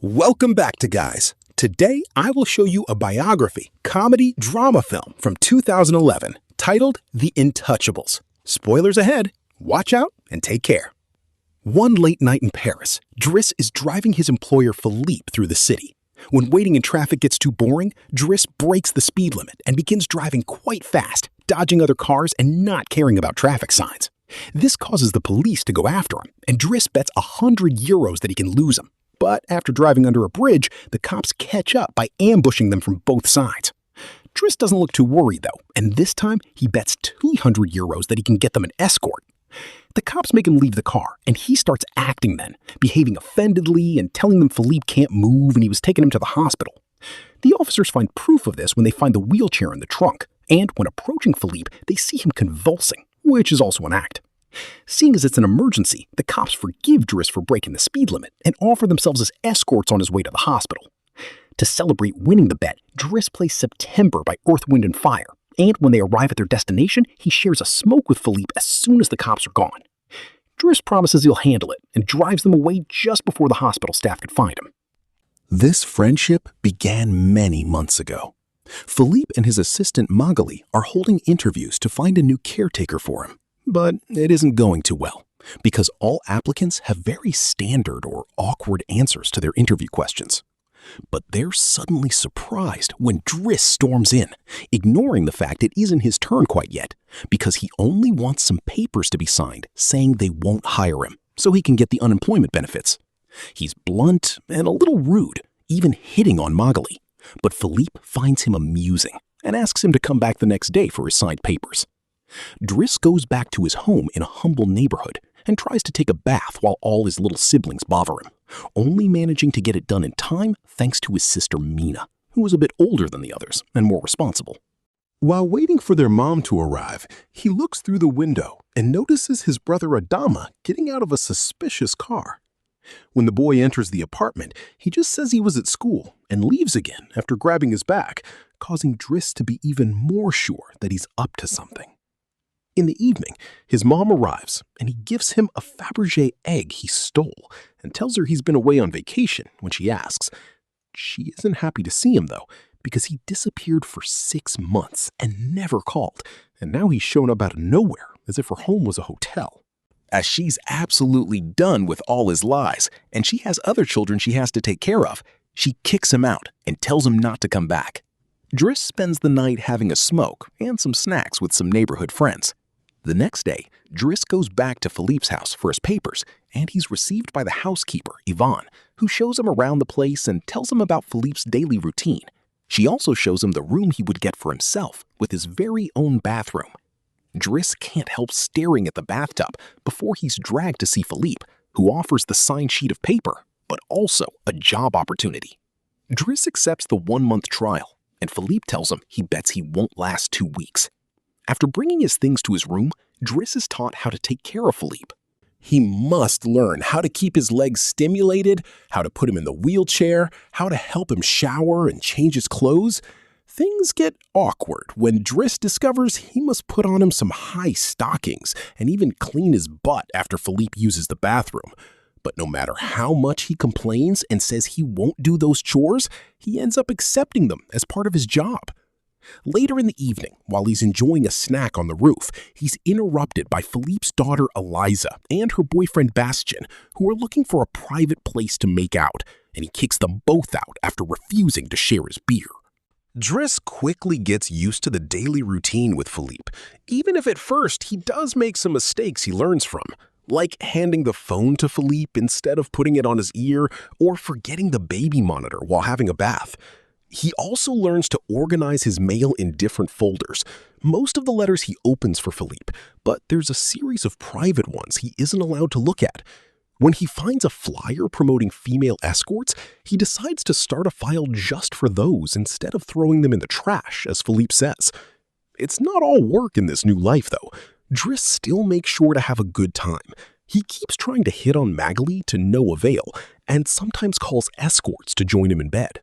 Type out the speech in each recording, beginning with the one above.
Welcome back to Guys. Today, I will show you a biography, comedy, drama film from 2011 titled The Intouchables. Spoilers ahead. Watch out and take care. One late night in Paris, Driss is driving his employer Philippe through the city. When waiting in traffic gets too boring, Driss breaks the speed limit and begins driving quite fast, dodging other cars and not caring about traffic signs. This causes the police to go after him, and Driss bets €100 that he can lose him. But after driving under a bridge, the cops catch up by ambushing them from both sides. Driss doesn't look too worried, though, and this time he bets €200 that he can get them an escort. The cops make him leave the car, and he starts acting then, behaving offendedly and telling them Philippe can't move and he was taking him to the hospital. The officers find proof of this when they find the wheelchair in the trunk, and when approaching Philippe, they see him convulsing, which is also an act. Seeing as it's an emergency, the cops forgive Driss for breaking the speed limit and offer themselves as escorts on his way to the hospital. To celebrate winning the bet, Driss plays September by Earth, Wind & Fire, and when they arrive at their destination, he shares a smoke with Philippe as soon as the cops are gone. Driss promises he'll handle it and drives them away just before the hospital staff could find him. This friendship began many months ago. Philippe and his assistant Magali are holding interviews to find a new caretaker for him. But it isn't going too well, because all applicants have very standard or awkward answers to their interview questions. But they're suddenly surprised when Driss storms in, ignoring the fact it isn't his turn quite yet, because he only wants some papers to be signed saying they won't hire him, so he can get the unemployment benefits. He's blunt and a little rude, even hitting on Magali, but Philippe finds him amusing and asks him to come back the next day for his signed papers. Driss goes back to his home in a humble neighborhood and tries to take a bath while all his little siblings bother him, only managing to get it done in time thanks to his sister Mina, who was a bit older than the others and more responsible. While waiting for their mom to arrive, he looks through the window and notices his brother Adama getting out of a suspicious car. When the boy enters the apartment, he just says he was at school and leaves again after grabbing his bag, causing Driss to be even more sure that he's up to something. In the evening, his mom arrives, and he gives him a Fabergé egg he stole and tells her he's been away on vacation when she asks. She isn't happy to see him, though, because he disappeared for 6 months and never called, and now he's shown up out of nowhere as if her home was a hotel. As she's absolutely done with all his lies, and she has other children she has to take care of, she kicks him out and tells him not to come back. Driss spends the night having a smoke and some snacks with some neighborhood friends. The next day, Driss goes back to Philippe's house for his papers, and he's received by the housekeeper, Yvonne, who shows him around the place and tells him about Philippe's daily routine. She also shows him the room he would get for himself with his very own bathroom. Driss can't help staring at the bathtub before he's dragged to see Philippe, who offers the signed sheet of paper, but also a job opportunity. Driss accepts the 1-month trial, and Philippe tells him he bets he won't last 2 weeks. After bringing his things to his room, Driss is taught how to take care of Philippe. He must learn how to keep his legs stimulated, how to put him in the wheelchair, how to help him shower and change his clothes. Things get awkward when Driss discovers he must put on him some high stockings and even clean his butt after Philippe uses the bathroom. But no matter how much he complains and says he won't do those chores, he ends up accepting them as part of his job. Later in the evening, while he's enjoying a snack on the roof, he's interrupted by Philippe's daughter Eliza and her boyfriend Bastien, who are looking for a private place to make out, and he kicks them both out after refusing to share his beer. Driss quickly gets used to the daily routine with Philippe, even if at first he does make some mistakes he learns from, like handing the phone to Philippe instead of putting it on his ear or forgetting the baby monitor while having a bath. He also learns to organize his mail in different folders. Most of the letters he opens for Philippe, but there's a series of private ones he isn't allowed to look at. When he finds a flyer promoting female escorts, he decides to start a file just for those instead of throwing them in the trash, as Philippe says. It's not all work in this new life, though. Driss still makes sure to have a good time. He keeps trying to hit on Magali to no avail, and sometimes calls escorts to join him in bed.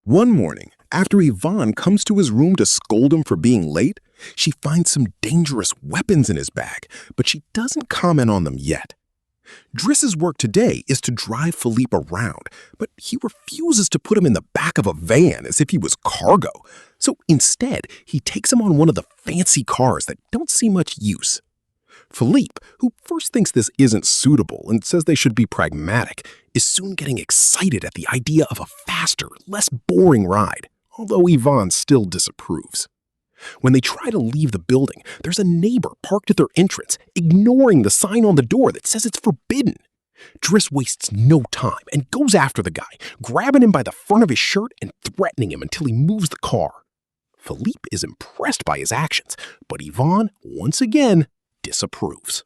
One morning, after Yvonne comes to his room to scold him for being late, she finds some dangerous weapons in his bag, but she doesn't comment on them yet. Driss's work today is to drive Philippe around, but he refuses to put him in the back of a van as if he was cargo. So instead, he takes him on one of the fancy cars that don't see much use. Philippe, who first thinks this isn't suitable and says they should be pragmatic, is soon getting excited at the idea of a faster, less boring ride, although Yvonne still disapproves. When they try to leave the building, there's a neighbor parked at their entrance, ignoring the sign on the door that says it's forbidden. Driss wastes no time and goes after the guy, grabbing him by the front of his shirt and threatening him until he moves the car. Philippe is impressed by his actions, but Yvonne, once again, disapproves.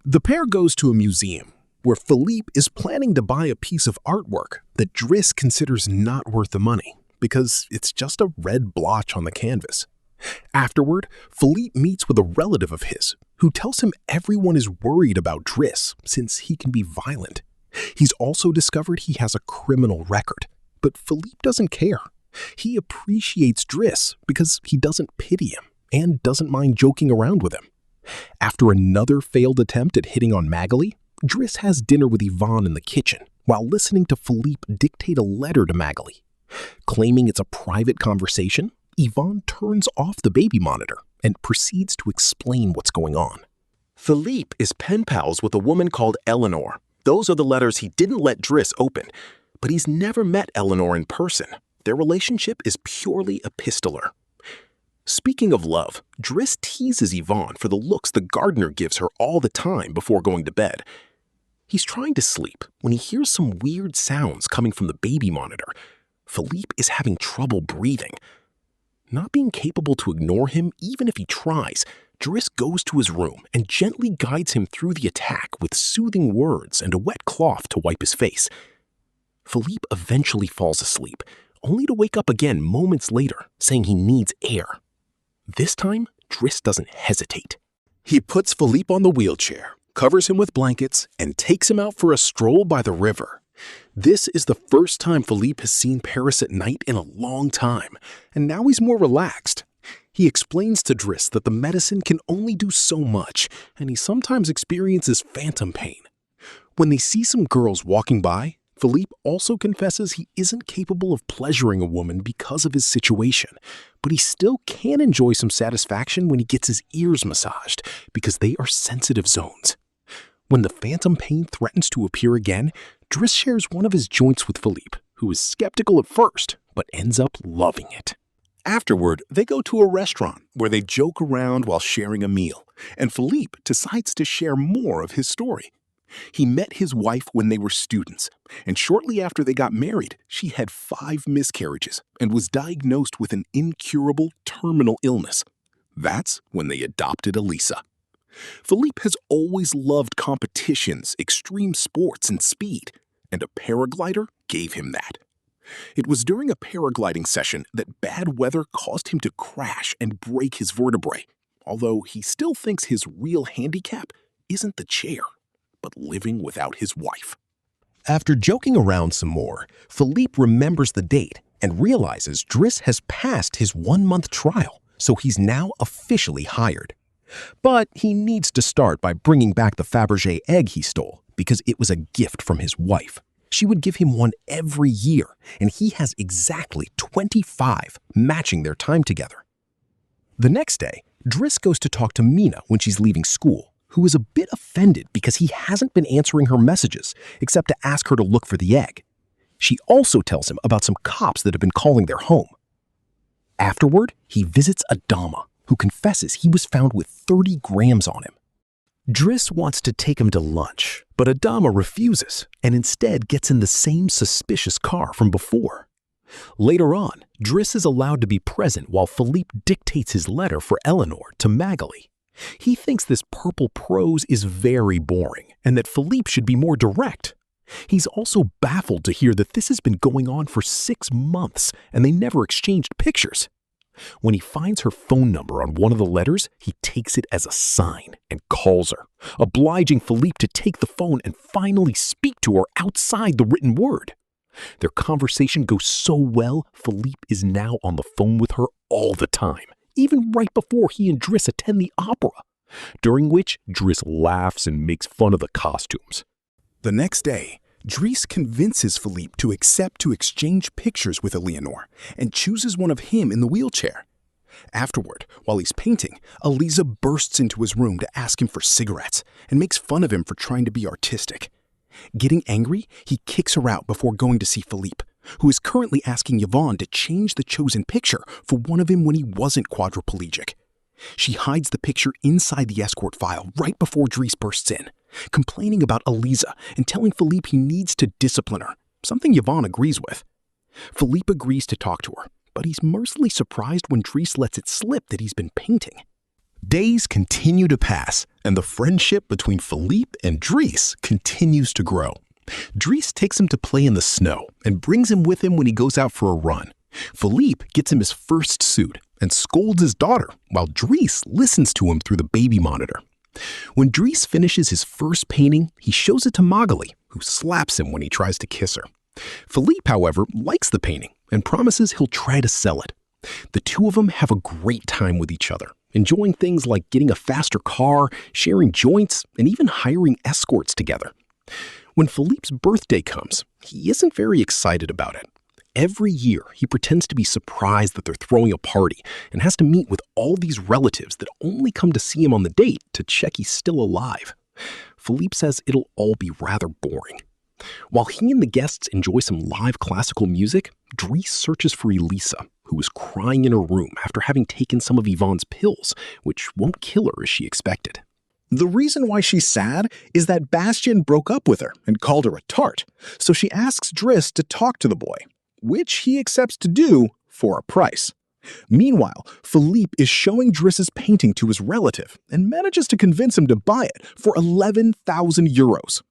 The pair goes to a museum, where Philippe is planning to buy a piece of artwork that Driss considers not worth the money, because it's just a red blotch on the canvas. Afterward, Philippe meets with a relative of his, who tells him everyone is worried about Driss since he can be violent. He's also discovered he has a criminal record, but Philippe doesn't care. He appreciates Driss because he doesn't pity him and doesn't mind joking around with him. After another failed attempt at hitting on Magali, Driss has dinner with Yvonne in the kitchen while listening to Philippe dictate a letter to Magali. Claiming it's a private conversation, Yvonne turns off the baby monitor and proceeds to explain what's going on. Philippe is pen pals with a woman called Eleanor. Those are the letters he didn't let Driss open, but he's never met Eleanor in person. Their relationship is purely epistolar. Speaking of love, Driss teases Yvonne for the looks the gardener gives her all the time before going to bed. He's trying to sleep when he hears some weird sounds coming from the baby monitor. Philippe is having trouble breathing. Not being capable to ignore him even if he tries, Driss goes to his room and gently guides him through the attack with soothing words and a wet cloth to wipe his face. Philippe eventually falls asleep, only to wake up again moments later, saying he needs air. This time, Driss doesn't hesitate. He puts Philippe on the wheelchair, covers him with blankets, and takes him out for a stroll by the river. This is the first time Philippe has seen Paris at night in a long time, and now he's more relaxed. He explains to Driss that the medicine can only do so much, and he sometimes experiences phantom pain. When they see some girls walking by, Philippe also confesses he isn't capable of pleasuring a woman because of his situation, but he still can enjoy some satisfaction when he gets his ears massaged, because they are sensitive zones. When the phantom pain threatens to appear again, Driss shares one of his joints with Philippe, who is skeptical at first, but ends up loving it. Afterward, they go to a restaurant where they joke around while sharing a meal, and Philippe decides to share more of his story. He met his wife when they were students, and shortly after they got married, she had 5 miscarriages and was diagnosed with an incurable terminal illness. That's when they adopted Elisa. Philippe has always loved competitions, extreme sports, and speed, and a paraglider gave him that. It was during a paragliding session that bad weather caused him to crash and break his vertebrae, although he still thinks his real handicap isn't the chair, but living without his wife. After joking around some more, Philippe remembers the date and realizes Driss has passed his 1-month trial, so he's now officially hired. But he needs to start by bringing back the Fabergé egg he stole because it was a gift from his wife. She would give him one every year, and he has exactly 25, matching their time together. The next day, Driss goes to talk to Mina when she's leaving school, who is a bit offended because he hasn't been answering her messages except to ask her to look for the egg. She also tells him about some cops that have been calling their home. Afterward, he visits Adama, who confesses he was found with 30 grams on him. Driss wants to take him to lunch, but Adama refuses and instead gets in the same suspicious car from before. Later on, Driss is allowed to be present while Philippe dictates his letter for Eleanor to Magali. He thinks this purple prose is very boring and that Philippe should be more direct. He's also baffled to hear that this has been going on for 6 months and they never exchanged pictures. When he finds her phone number on one of the letters, he takes it as a sign and calls her, obliging Philippe to take the phone and finally speak to her outside the written word. Their conversation goes so well, Philippe is now on the phone with her all the time, even right before he and Driss attend the opera, during which Driss laughs and makes fun of the costumes. The next day, Dries convinces Philippe to accept to exchange pictures with Eleanor and chooses one of him in the wheelchair. Afterward, while he's painting, Eliza bursts into his room to ask him for cigarettes and makes fun of him for trying to be artistic. Getting angry, he kicks her out before going to see Philippe, who is currently asking Yvonne to change the chosen picture for one of him when he wasn't quadriplegic. She hides the picture inside the escort file right before Dries bursts in, complaining about Eliza and telling Philippe he needs to discipline her, something Yvonne agrees with. Philippe agrees to talk to her, but he's mercilessly surprised when Dries lets it slip that he's been painting. Days continue to pass, and the friendship between Philippe and Dries continues to grow. Dries takes him to play in the snow and brings him with him when he goes out for a run. Philippe gets him his first suit and scolds his daughter, while Dries listens to him through the baby monitor. When Dries finishes his first painting, he shows it to Magali, who slaps him when he tries to kiss her. Philippe, however, likes the painting and promises he'll try to sell it. The two of them have a great time with each other, enjoying things like getting a faster car, sharing joints, and even hiring escorts together. When Philippe's birthday comes, he isn't very excited about it. Every year, he pretends to be surprised that they're throwing a party and has to meet with all these relatives that only come to see him on the date to check he's still alive. Philippe says it'll all be rather boring. While he and the guests enjoy some live classical music, Dries searches for Elisa, who is crying in her room after having taken some of Yvonne's pills, which won't kill her as she expected. The reason why she's sad is that Bastien broke up with her and called her a tart, so she asks Dries to talk to the boy, which he accepts to do for a price. Meanwhile, Philippe is showing Dries' painting to his relative and manages to convince him to buy it for 11,000 euros.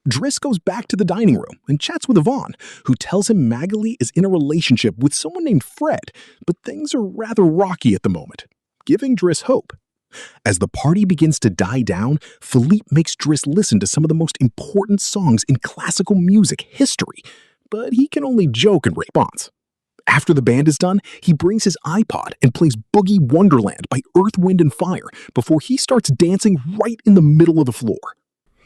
Dries goes back to the dining room and chats with Yvonne, who tells him Magali is in a relationship with someone named Fred, but things are rather rocky at the moment, giving Dries hope. As the party begins to die down, Philippe makes Dries listen to some of the most important songs in classical music history, but he can only joke in response. After the band is done, he brings his iPod and plays Boogie Wonderland by Earth, Wind & Fire before he starts dancing right in the middle of the floor.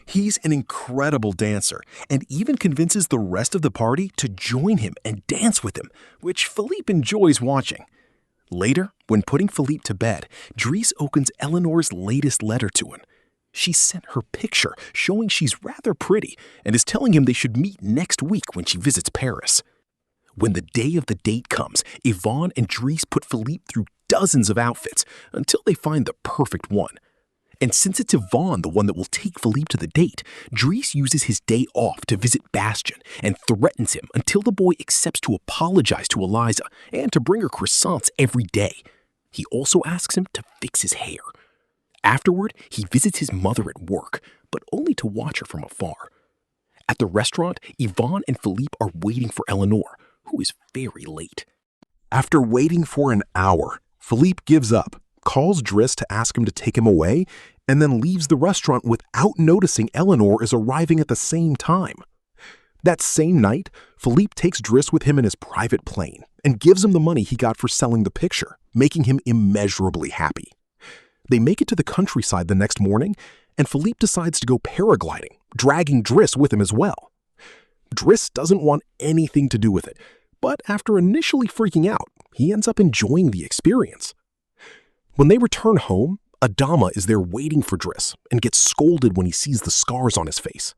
He's an incredible dancer and even convinces the rest of the party to join him and dance with him, which Philippe enjoys watching. Later, when putting Philippe to bed, Dries opens Eleanor's latest letter to him. She sent her picture showing she's rather pretty and is telling him they should meet next week when she visits Paris. When the day of the date comes, Yvonne and Dries put Philippe through dozens of outfits until they find the perfect one. And since it's Yvonne the one that will take Philippe to the date, Dries uses his day off to visit Bastien and threatens him until the boy accepts to apologize to Eliza and to bring her croissants every day. He also asks him to fix his hair. Afterward, he visits his mother at work, but only to watch her from afar. At the restaurant, Yvonne and Philippe are waiting for Eleanor, who is very late. After waiting for an hour, Philippe gives up, calls Dries to ask him to take him away, and then leaves the restaurant without noticing Eleanor is arriving at the same time. That same night, Philippe takes Dries with him in his private plane and gives him the money he got for selling the picture, making him immeasurably happy. They make it to the countryside the next morning, and Philippe decides to go paragliding, dragging Dries with him as well. Dries doesn't want anything to do with it, but after initially freaking out, he ends up enjoying the experience. When they return home, Adama is there waiting for Dries and gets scolded when he sees the scars on his face.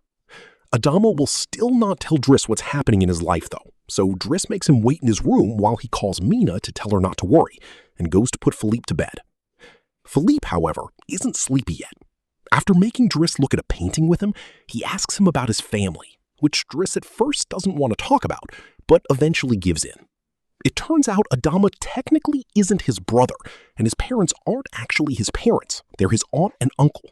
Adama will still not tell Dries what's happening in his life though, so Dries makes him wait in his room while he calls Mina to tell her not to worry and goes to put Philippe to bed. Philippe, however, isn't sleepy yet. After making Dries look at a painting with him, he asks him about his family, which Dries at first doesn't want to talk about, but eventually gives in. It turns out Adama technically isn't his brother, and his parents aren't actually his parents. They're his aunt and uncle.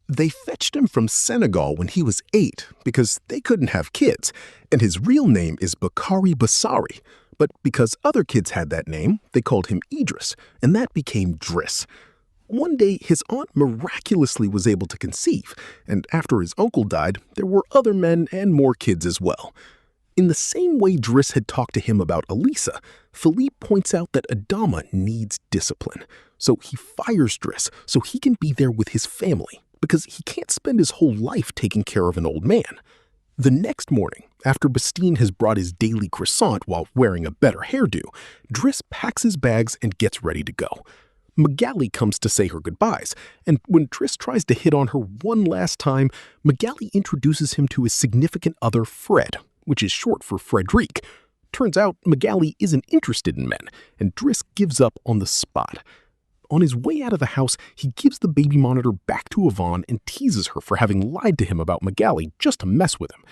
They fetched him from Senegal when he was 8 because they couldn't have kids, and his real name is Bakari Bassari. But because other kids had that name, they called him Idris, and that became Dries. One day, his aunt miraculously was able to conceive, and after his uncle died, there were other men and more kids as well. In the same way Dries had talked to him about Elisa, Philippe points out that Adama needs discipline. So he fires Dries so he can be there with his family, because he can't spend his whole life taking care of an old man. The next morning, after Bastien has brought his daily croissant while wearing a better hairdo, Driss packs his bags and gets ready to go. Magali comes to say her goodbyes, and when Driss tries to hit on her one last time, Magali introduces him to his significant other, Fred, which is short for Frederic. Turns out Magali isn't interested in men, and Driss gives up on the spot. On his way out of the house, he gives the baby monitor back to Yvonne and teases her for having lied to him about Magali just to mess with him.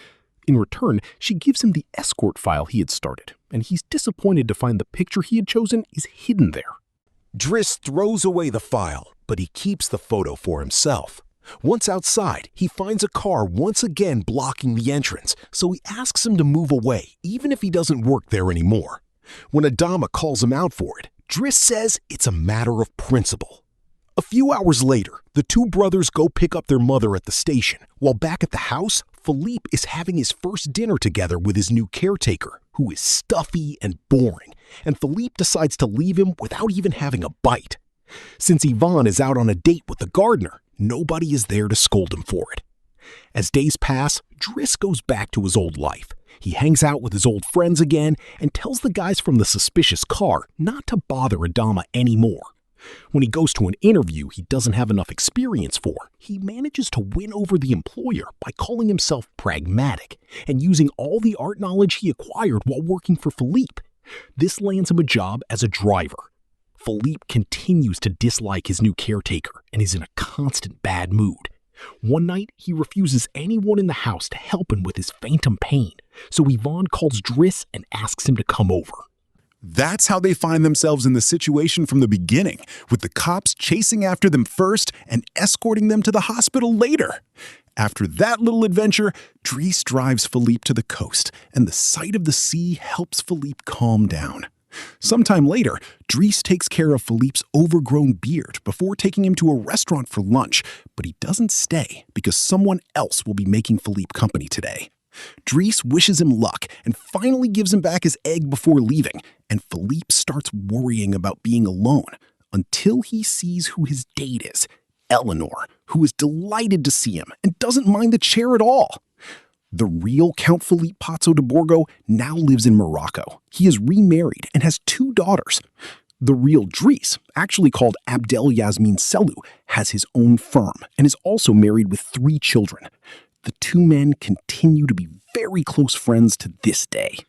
In return, she gives him the escort file he had started, and he's disappointed to find the picture he had chosen is hidden there. Driss throws away the file, but he keeps the photo for himself. Once outside, he finds a car once again blocking the entrance, so he asks him to move away, even if he doesn't work there anymore. When Adama calls him out for it, Driss says it's a matter of principle. A few hours later, the two brothers go pick up their mother at the station, while back at the house, Philippe is having his first dinner together with his new caretaker, who is stuffy and boring, and Philippe decides to leave him without even having a bite. Since Yvonne is out on a date with the gardener, nobody is there to scold him for it. As days pass, Driss goes back to his old life. He hangs out with his old friends again and tells the guys from the suspicious car not to bother Adama anymore. When he goes to an interview he doesn't have enough experience for, he manages to win over the employer by calling himself pragmatic and using all the art knowledge he acquired while working for Philippe. This lands him a job as a driver. Philippe continues to dislike his new caretaker and is in a constant bad mood. One night, he refuses anyone in the house to help him with his phantom pain, so Yvonne calls Driss and asks him to come over. That's how they find themselves in the situation from the beginning, with the cops chasing after them first and escorting them to the hospital later. After that little adventure, Driss drives Philippe to the coast, and the sight of the sea helps Philippe calm down. Sometime later, Driss takes care of Philippe's overgrown beard before taking him to a restaurant for lunch, but he doesn't stay because someone else will be making Philippe company today. Driss wishes him luck and finally gives him back his egg before leaving, and Philippe starts worrying about being alone until he sees who his date is, Eleanor, who is delighted to see him and doesn't mind the chair at all. The real Count Philippe Pozzo de Borgo now lives in Morocco. He is remarried and has 2 daughters. The real Driss, actually called Abdel Yasmin Selou, has his own firm and is also married with 3 children. The 2 men continue to be very close friends to this day.